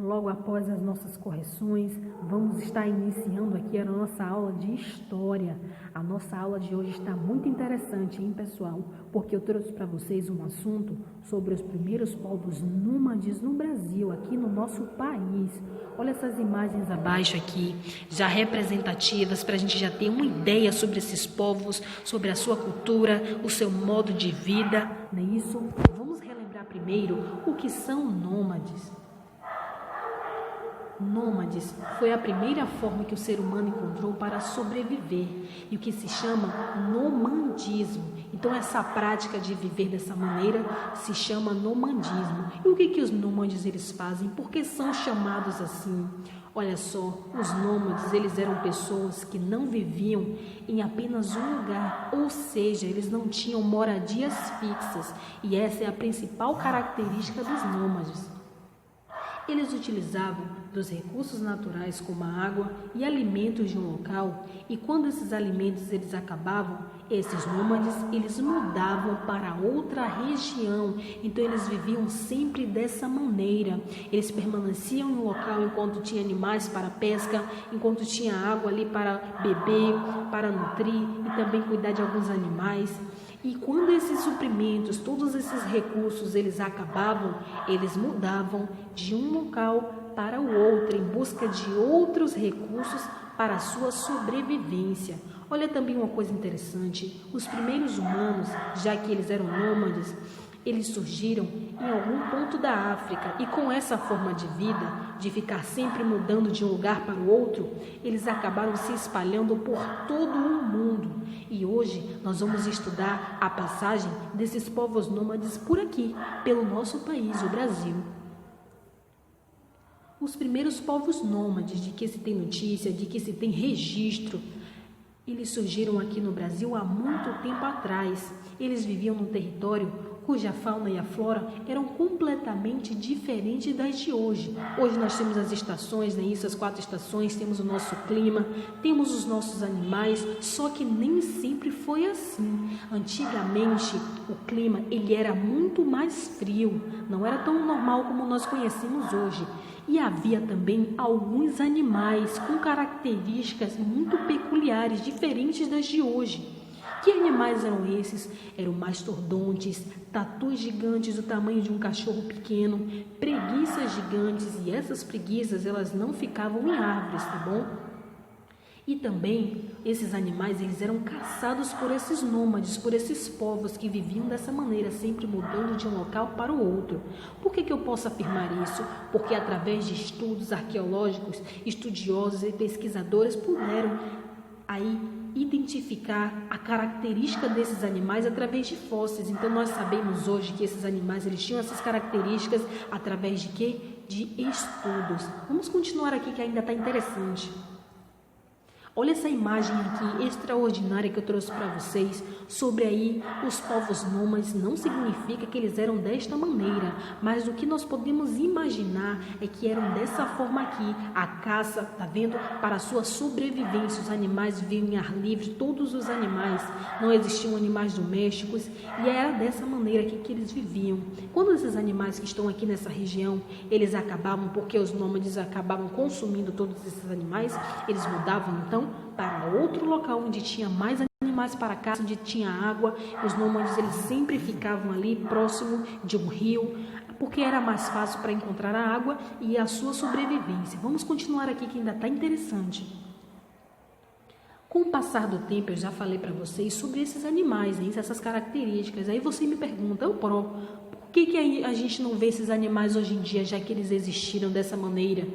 Logo após as nossas correções, vamos estar iniciando aqui a nossa aula de História. A nossa aula de hoje está muito interessante, hein, pessoal? Porque eu trouxe para vocês um assunto sobre os primeiros povos nômades no Brasil, aqui no nosso país. Olha essas imagens abaixo aqui, já representativas, para a gente já ter uma ideia sobre esses povos, sobre a sua cultura, o seu modo de vida, não é isso? Vamos relembrar primeiro o que são nômades. Nômades foi a primeira forma que o ser humano encontrou para sobreviver e o que se chama nomandismo. Então essa prática de viver dessa maneira se chama nomandismo. E o que os nômades eles fazem? Por que são chamados assim? Olha só, os nômades eles eram pessoas que não viviam em apenas um lugar, ou seja, eles não tinham moradias fixas e essa é a principal característica dos nômades. Eles utilizavam dos recursos naturais como a água e alimentos de um local e quando esses alimentos eles acabavam, esses nômades eles mudavam para outra região, então eles viviam sempre dessa maneira, eles permaneciam no local enquanto tinha animais para pesca, enquanto tinha água ali para beber, para nutrir e também cuidar de alguns animais. E quando esses suprimentos, todos esses recursos, eles acabavam, eles mudavam de um local para o outro, em busca de outros recursos para a sua sobrevivência. Olha também uma coisa interessante, os primeiros humanos, já que eles eram nômades, eles surgiram em algum ponto da África e com essa forma de vida, de ficar sempre mudando de um lugar para o outro, eles acabaram se espalhando por todo o mundo. E hoje nós vamos estudar a passagem desses povos nômades por aqui, pelo nosso país, o Brasil. Os primeiros povos nômades de que se tem notícia, de que se tem registro, eles surgiram aqui no Brasil há muito tempo atrás. Eles viviam num território cuja fauna e a flora eram completamente diferentes das de hoje. Hoje nós temos as estações, né? Isso, as 4 estações, temos o nosso clima, temos os nossos animais, só que nem sempre foi assim. Antigamente, o clima ele era muito mais frio, não era tão normal como nós conhecemos hoje. E havia também alguns animais com características muito peculiares, diferentes das de hoje. Que animais eram esses? Eram mastodontes, tatus gigantes do tamanho de um cachorro pequeno, preguiças gigantes, e essas preguiças elas não ficavam em árvores, tá bom? E também esses animais eles eram caçados por esses nômades, por esses povos que viviam dessa maneira, sempre mudando de um local para o outro. Por que eu posso afirmar isso? Porque através de estudos arqueológicos, estudiosos e pesquisadores puderam aí identificar a característica desses animais através de fósseis. Então nós sabemos hoje que esses animais eles tinham essas características através de quê? De estudos. Vamos continuar aqui que ainda está interessante. Olha essa imagem aqui extraordinária que eu trouxe para vocês sobre aí os povos nômades. Não significa que eles eram desta maneira, mas o que nós podemos imaginar é que eram dessa forma aqui. A caça, tá vendo? Para a sua sobrevivência, os animais viviam em ar livre, todos os animais, não existiam animais domésticos e era dessa maneira aqui que eles viviam. Quando esses animais que estão aqui nessa região, eles acabavam, porque os nômades acabavam consumindo todos esses animais, eles mudavam então para outro local onde tinha mais animais para caça, onde tinha água. Os nômades eles sempre ficavam ali próximo de um rio, porque era mais fácil para encontrar a água e a sua sobrevivência. Vamos continuar aqui que ainda está interessante. Com o passar do tempo, eu já falei para vocês sobre esses animais, hein, essas características. Aí você me pergunta, por que a gente não vê esses animais hoje em dia, já que eles existiram dessa maneira?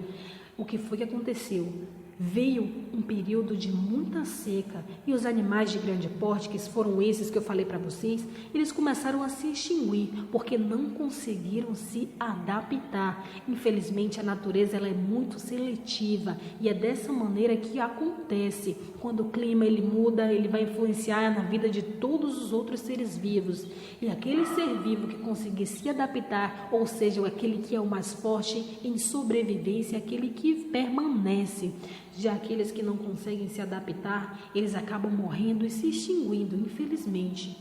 O que foi que aconteceu? Veio um período de muita seca e os animais de grande porte, que foram esses que eu falei para vocês, eles começaram a se extinguir porque não conseguiram se adaptar. Infelizmente, a natureza ela é muito seletiva e é dessa maneira que acontece. Quando o clima ele muda, ele vai influenciar na vida de todos os outros seres vivos. E aquele ser vivo que conseguir se adaptar, ou seja, aquele que é o mais forte em sobrevivência, aquele que permanece. Já aqueles que não conseguem se adaptar, eles acabam morrendo e se extinguindo, infelizmente.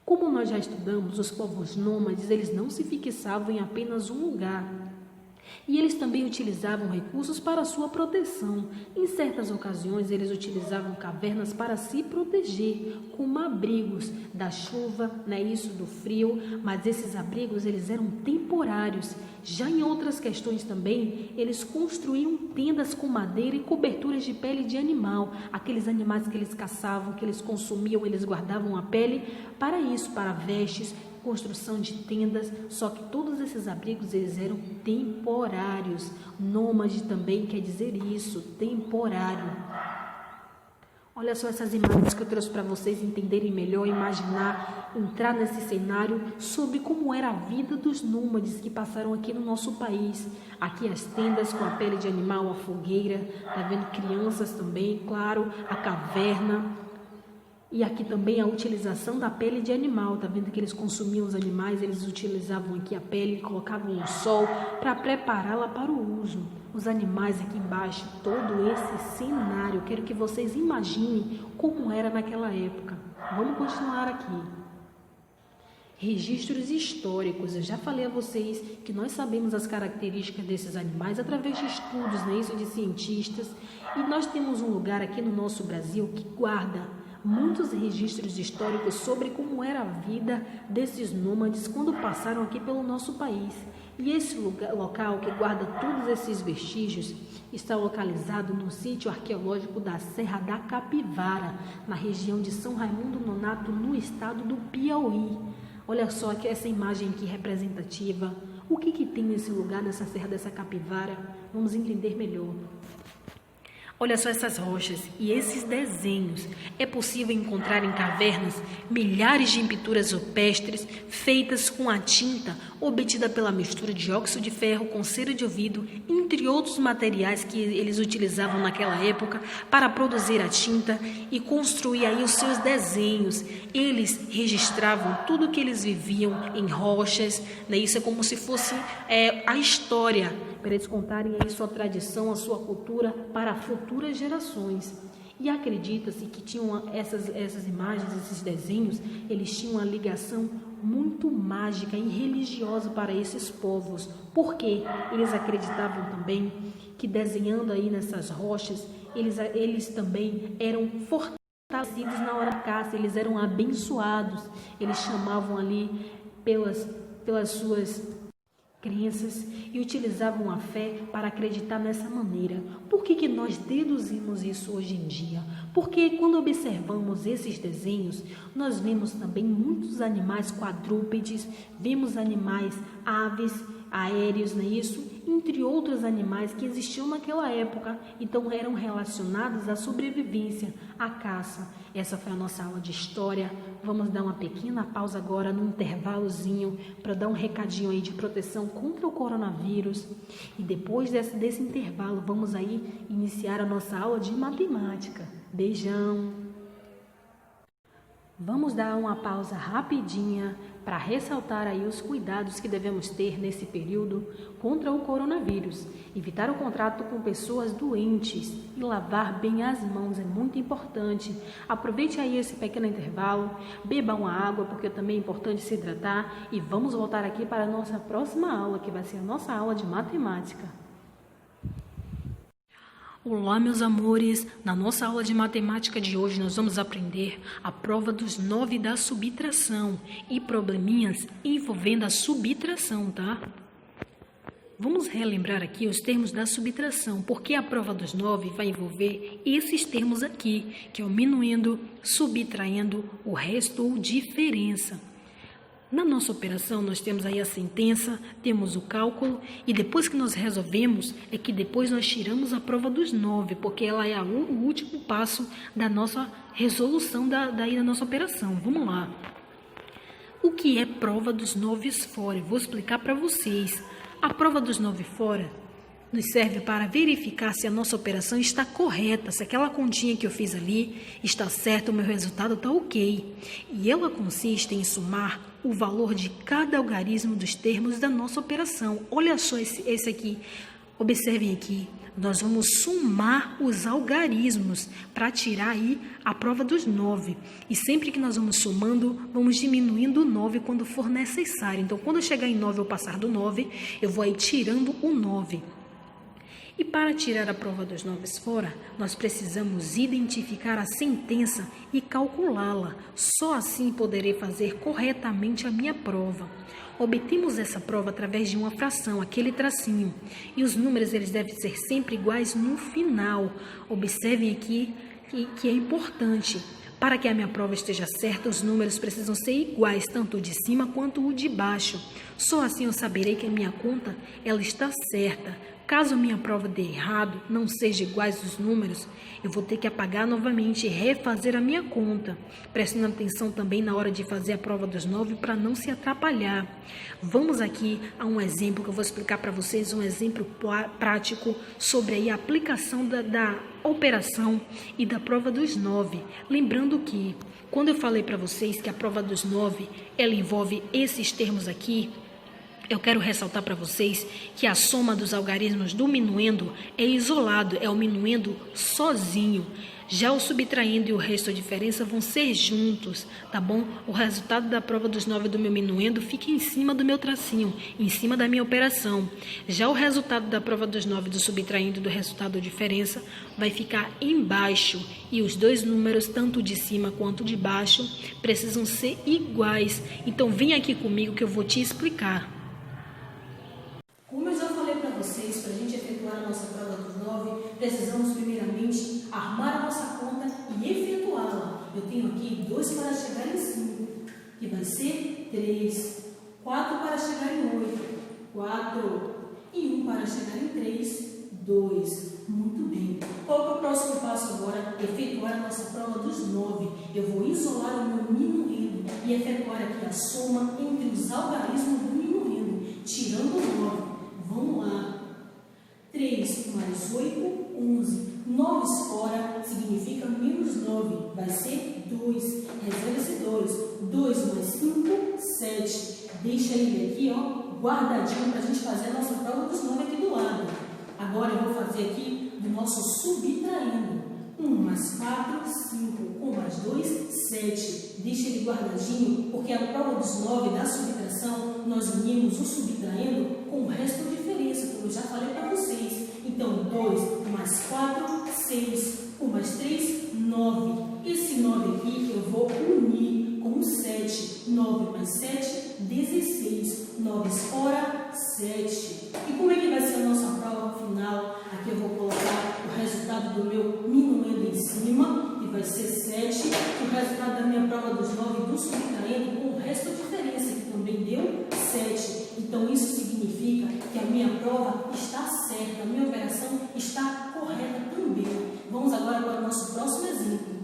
Como nós já estudamos, os povos nômades, eles não se fixavam em apenas um lugar. E eles também utilizavam recursos para sua proteção. Em certas ocasiões, eles utilizavam cavernas para se proteger, como abrigos da chuva, isso do frio, mas esses abrigos eles eram temporários. Já em outras questões também, eles construíam tendas com madeira e coberturas de pele de animal. Aqueles animais que eles caçavam, que eles consumiam, eles guardavam a pele para isso, para vestes, construção de tendas, só que todos esses abrigos eles eram temporários. Nômade também quer dizer isso, temporário. Olha só essas imagens que eu trouxe para vocês entenderem melhor, imaginar, entrar nesse cenário sobre como era a vida dos nômades que passaram aqui no nosso país. Aqui as tendas com a pele de animal, a fogueira, tá vendo crianças também, claro, a caverna. E aqui também a utilização da pele de animal, tá vendo que eles consumiam os animais, eles utilizavam aqui a pele, colocavam no sol para prepará-la para o uso. Os animais aqui embaixo, todo esse cenário, quero que vocês imaginem como era naquela época. Vamos continuar aqui. Registros históricos. Eu já falei a vocês que nós sabemos as características desses animais através de estudos, isso de cientistas. E nós temos um lugar aqui no nosso Brasil que guarda muitos registros históricos sobre como era a vida desses nômades quando passaram aqui pelo nosso país. E esse local que guarda todos esses vestígios está localizado no sítio arqueológico da Serra da Capivara, na região de São Raimundo Nonato, no estado do Piauí. Olha só que essa imagem aqui representativa. O que tem nesse lugar, nessa Serra dessa Capivara? Vamos entender melhor. Olha só essas rochas e esses desenhos. É possível encontrar em cavernas milhares de pinturas rupestres feitas com a tinta obtida pela mistura de óxido de ferro com cera de ouvido, entre outros materiais que eles utilizavam naquela época para produzir a tinta e construir aí os seus desenhos. Eles registravam tudo que eles viviam em rochas, Isso é como se fosse a história, para eles contarem aí sua tradição, a sua cultura para futuras gerações. E acredita-se que tinham essas imagens, esses desenhos, eles tinham uma ligação muito mágica e religiosa para esses povos, porque eles acreditavam também que desenhando aí nessas rochas, eles também eram fortalecidos na hora da caça, eles eram abençoados, eles chamavam ali pelas suas crenças e utilizavam a fé para acreditar nessa maneira. Por que nós deduzimos isso hoje em dia? Porque quando observamos esses desenhos, nós vemos também muitos animais quadrúpedes, vemos animais, aves, aéreos, entre outros animais que existiam naquela época, então eram relacionados à sobrevivência, à caça. Essa foi a nossa aula de história. Vamos dar uma pequena pausa agora, num intervalozinho, para dar um recadinho aí de proteção contra o coronavírus. E depois desse intervalo, vamos aí iniciar a nossa aula de matemática. Beijão! Vamos dar uma pausa rapidinha para ressaltar aí os cuidados que devemos ter nesse período contra o coronavírus. Evitar o contato com pessoas doentes e lavar bem as mãos é muito importante. Aproveite aí esse pequeno intervalo, beba uma água porque também é importante se hidratar e vamos voltar aqui para a nossa próxima aula, que vai ser a nossa aula de matemática. Olá, meus amores! Na nossa aula de matemática de hoje, nós vamos aprender a prova dos 9 da subtração e probleminhas envolvendo a subtração, tá? Vamos relembrar aqui os termos da subtração, porque a prova dos 9 vai envolver esses termos aqui, que é o minuendo, subtraindo, o resto ou diferença. Na nossa operação, nós temos aí a sentença, temos o cálculo e depois que nós resolvemos, é que depois nós tiramos a prova dos 9, porque ela é o último passo da nossa resolução da nossa operação. Vamos lá. O que é prova dos 9 fora? Eu vou explicar para vocês. A prova dos 9 fora nos serve para verificar se a nossa operação está correta, se aquela continha que eu fiz ali está certa, o meu resultado está ok. E ela consiste em somar o valor de cada algarismo dos termos da nossa operação. Olha só esse aqui. Observem aqui, nós vamos somar os algarismos para tirar aí a prova dos 9. E sempre que nós vamos somando, vamos diminuindo o 9 quando for necessário. Então, quando eu chegar em 9 ou passar do 9, eu vou aí tirando o 9. E para tirar a prova dos 9 fora, nós precisamos identificar a sentença e calculá-la. Só assim poderei fazer corretamente a minha prova. Obtemos essa prova através de uma fração, aquele tracinho. E os números eles devem ser sempre iguais no final. Observem aqui que é importante. Para que a minha prova esteja certa, os números precisam ser iguais, tanto o de cima quanto o de baixo. Só assim eu saberei que a minha conta ela está certa. Caso a minha prova dê errado, não seja iguais os números, eu vou ter que apagar novamente e refazer a minha conta, prestando atenção também na hora de fazer a prova dos 9 para não se atrapalhar. Vamos aqui a um exemplo que eu vou explicar para vocês, um exemplo prático sobre aí a aplicação da operação e da prova dos 9. Lembrando que, quando eu falei para vocês que a prova dos 9, ela envolve esses termos aqui, eu quero ressaltar para vocês que a soma dos algarismos do minuendo é isolado, é o minuendo sozinho. Já o subtraindo e o resto, a diferença, vão ser juntos, tá bom? O resultado da prova dos 9 do meu minuendo fica em cima do meu tracinho, em cima da minha operação. Já o resultado da prova dos 9 do subtraindo e do resultado da diferença vai ficar embaixo. E os dois números, tanto de cima quanto de baixo, precisam ser iguais. Então, vem aqui comigo que eu vou te explicar. Como eu já falei para vocês, para a gente efetuar a nossa prova dos 9, precisamos primeiramente armar a nossa conta e efetuá-la. Eu tenho aqui 2 para chegar em 5, que vai ser 3, 4 para chegar em 8, 4 e 1 para chegar em 3, 2. Muito bem. Qual é o próximo passo agora? Efetuar a nossa prova dos 9. Eu vou isolar o meu minuendo e efetuar aqui a soma entre os algarismos do minuendo, tirando o 9. Vamos lá. 3 mais 8, 11. 9 fora significa menos 9. Vai ser 2. Reserva esse 2. 2 mais 5, 7. Deixa ele aqui, ó, guardadinho para a gente fazer a nossa prova dos 9 aqui do lado. Agora eu vou fazer aqui do nosso subtraindo. 1 mais 4, 5. 1 mais 2, 7. Deixa ele guardadinho, porque a prova dos 9 da subtração, nós unimos o subtraindo com o resto da diferença, como eu já falei para vocês. Então, 2 mais 4, 6. 1 mais 3, 9. Esse 9 aqui eu vou unir com o 7. 9 mais 7, 16. 9 fora, 7. E como é que vai ser a nossa prova final? Aqui eu vou colocar o resultado do meu minuendo em cima, que vai ser 7. O resultado da minha prova dos 9 do subtraindo com o resto da diferença, que também deu 7. Então, isso significa que a minha prova está certa, a minha operação está correta também. Vamos agora para o nosso próximo exemplo.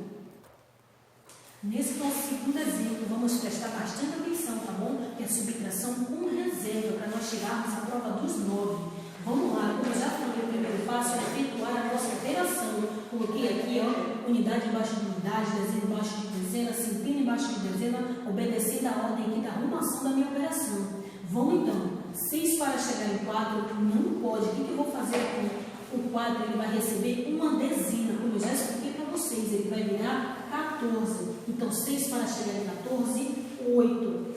Nesse nosso segundo exemplo, vamos prestar bastante atenção, tá bom? Que é a subtração com reserva, para nós chegarmos à prova dos 9. Vamos lá, como eu já falei, o primeiro passo é efetuar a nossa operação. Coloquei aqui, ó, unidade embaixo de unidade, dezena embaixo de dezena, centena embaixo de dezena, obedecendo a ordem aqui da arrumação da minha operação. Vamos então, 6 para chegar em 4, não pode. O que eu vou fazer aqui? O 4 ele vai receber uma dezena, como eu já expliquei para vocês, ele vai virar 14. Então, 6 para chegar em 14, 8.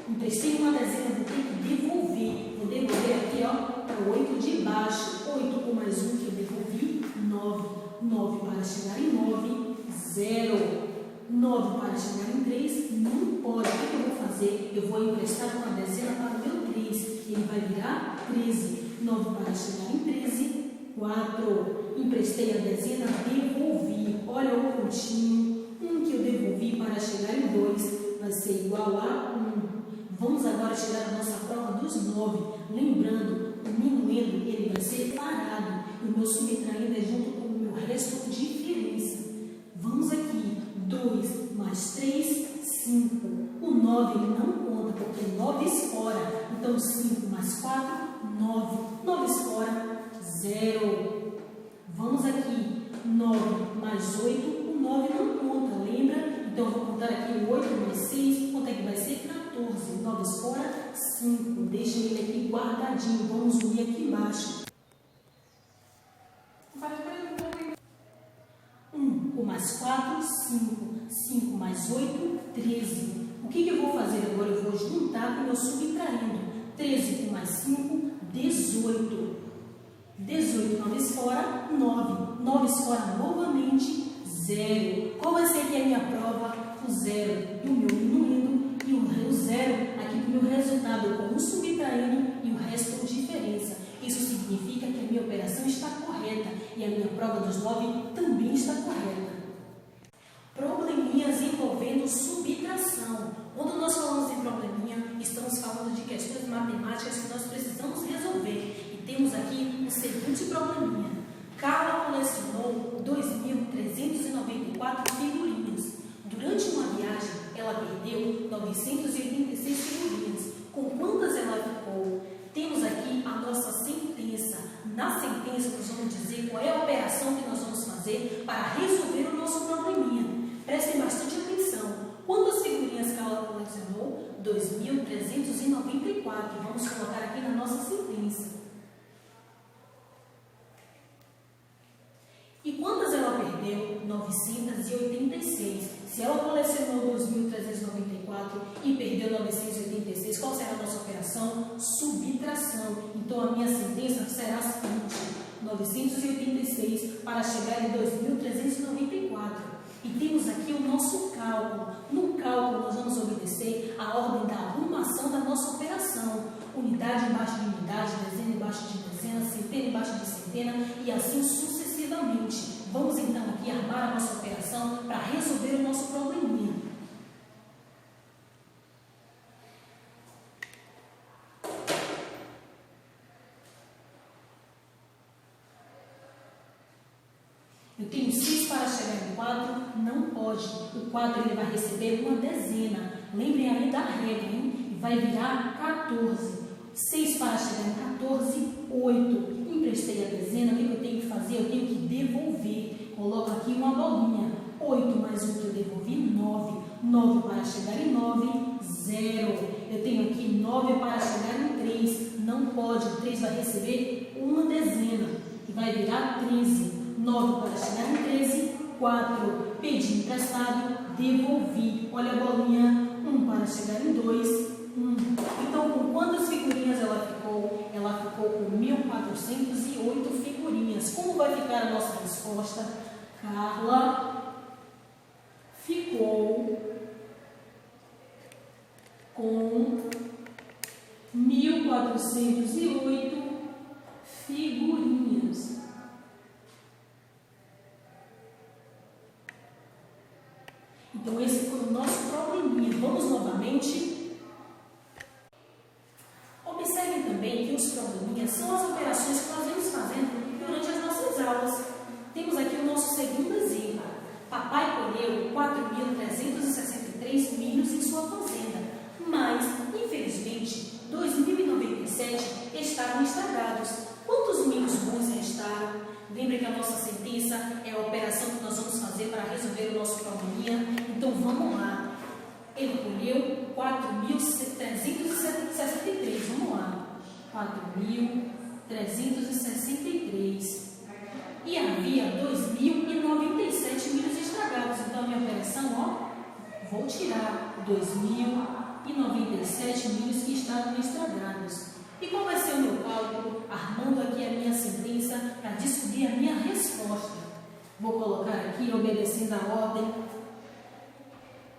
Emprestei uma dezena, vou ter que devolver. Vou devolver aqui, ó, para o 8 de baixo. 8 com mais 1 que eu devolvi, 9. 9 para chegar em 9, 0. 9 para chegar em 3, não pode. O que eu vou fazer? Eu vou emprestar uma dezena para o meu 3. Ele vai virar 13. 9 para chegar em 13, 4. Emprestei a dezena, devolvi. Olha o pontinho. 1 que eu devolvi para chegar em 2 vai ser igual a 1. Vamos agora chegar à nossa prova dos 9. Lembrando, o minuendo ele vai ser parado. E o meu subtraindo é junto com o meu resto de diferença. Vamos aqui. 2 mais 3, 5. O 9 ele não conta, porque 9 fora. Então, 5 mais 4, 9. 9 fora, 0. Vamos aqui. 9 mais 8, o 9 não conta, lembra? Então, eu vou contar aqui o 8 mais 6, quanto é que vai ser? 14. 9 fora, 5. Deixa ele aqui guardadinho. Vamos unir aqui embaixo. mais 4, 5. 5 mais 8, 13. O que eu vou fazer agora? Eu vou juntar com o meu subtraindo. 13 com mais 5, 18. 18, 9 fora, 9. 9 fora novamente, 0. Qual vai ser aqui a minha prova? O 0 do meu diminuindo e o 0 aqui do meu resultado com o subtraindo e o resto com diferença. Isso significa que a minha operação está correta e a minha prova dos 9 também está correta. Probleminhas envolvendo subtração. Quando nós falamos em probleminha, estamos falando de questões matemáticas que nós precisamos resolver. E temos aqui o seguinte probleminha. Carla colecionou 2.394 figurinhas. Durante uma viagem, ela perdeu 986 figurinhas. Com quantas ela ficou? Temos aqui a nossa sentença. Na sentença, nós vamos dizer qual é a operação que nós vamos fazer para resolver o nosso probleminha. Prestem bastante atenção. Quantas figurinhas Carla colecionou? 2.394. Vamos colocar aqui na nossa sentença. E quantas ela perdeu? 986. Se ela colecionou 2.394 e perdeu 986, qual será a nossa operação? Subtração. Então, a minha sentença será a seguinte: 986 para chegar em 2.394. E temos aqui o nosso cálculo. No cálculo, nós vamos obedecer a ordem da arrumação da nossa operação. Unidade embaixo de unidade, dezena embaixo de dezena, centena embaixo de centena e assim sucessivamente. Vamos então aqui armar a nossa operação para resolver o nosso probleminha. Eu tenho 6 para chegar em 4, não pode. O 4 ele vai receber uma dezena. Lembrem aí da regra, hein? E vai virar 14. 6 para chegar em 14, 8. Emprestei a dezena, o que eu tenho que fazer? Eu tenho que devolver. Coloco aqui uma bolinha. 8 mais 1 que eu devolvi, 9. 9 para chegar em 9, 0. Eu tenho aqui 9 para chegar em 3. Não pode. O 3 vai receber uma dezena. E vai virar 13. 9 para chegar em 13, 4. Pedi emprestado, devolvi. Olha a bolinha. 1 para chegar em 2, 1. Então, com quantas figurinhas ela ficou? Ela ficou com 1.408 figurinhas. Como vai ficar a nossa resposta? Carla ficou com 1.408 figurinhas. Então, esse foi o nosso probleminha. Vamos novamente. Observem também que os probleminhas são as operações que nós vamos fazendo durante as nossas aulas. Temos aqui o nosso segundo exemplo. Papai colheu 4.363 milhos em sua fazenda, mas, infelizmente, 2.097 estavam estragados. Quantos milhos bons restaram? Lembre que a nossa sentença é a operação que nós vamos fazer para resolver o nosso probleminha. Então, vamos lá. Ele colheu 4.363. Vamos lá. 4.363. E havia 2.097 milhos estragados. Então, a minha operação, ó, vou tirar 2.097 milhos que estavam estragados. E qual vai ser o meu cálculo? Armando aqui a minha sentença para descobrir a minha resposta. Vou colocar aqui, obedecendo a ordem.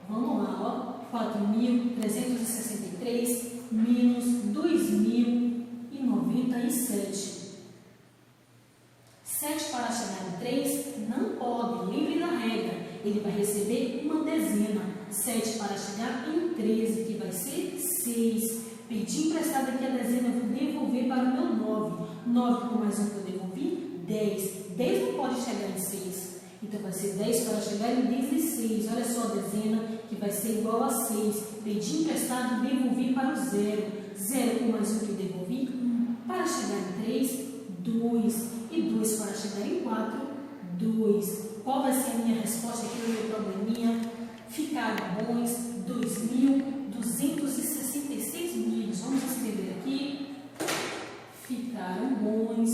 Vamos lá, ó. 4.363 menos 2.097. 7 para chegar em 3 não pode. Lembre da regra. Ele vai receber uma dezena. 7 para chegar em 13, que vai ser 6. Pedi emprestado aqui a dezena, vou devolver para o meu 9. 9 com mais 1 que eu devolvi, 10. 10 não pode chegar em 6. Então, vai ser 10 para chegar em 16. Olha só a dezena, que vai ser igual a 6. Pedi emprestado, devolvi para o 0. 0 com mais 1 que eu devolvi, 1. Para chegar em 3, 2. E 2 para chegar em 4, 2. Qual vai ser a minha resposta aqui no meu probleminha? Ficaram bons 2.266 milhos. Vamos escrever aqui. Ficaram bons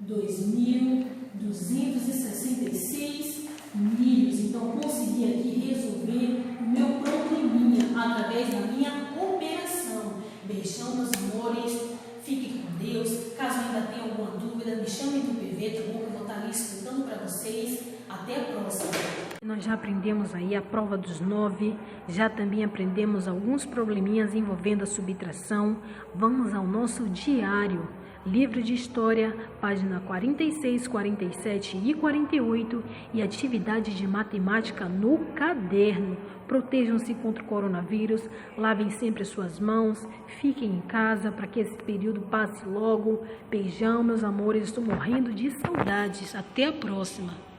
2.266 2.266 milhos. Então, consegui aqui resolver o meu probleminha através da minha operação. Beijão, meus amores. Fiquem com Deus. Caso ainda tenha alguma dúvida, me chamem do PV, tá bom? Que eu vou estar ali explicando para vocês. Até a próxima. Nós já aprendemos aí a prova dos 9, já também aprendemos alguns probleminhas envolvendo a subtração. Vamos ao nosso diário. Livro de História, página 46, 47 e 48 e atividade de matemática no caderno. Protejam-se contra o coronavírus, lavem sempre as suas mãos, fiquem em casa para que esse período passe logo. Beijão, meus amores, estou morrendo de saudades. Até a próxima.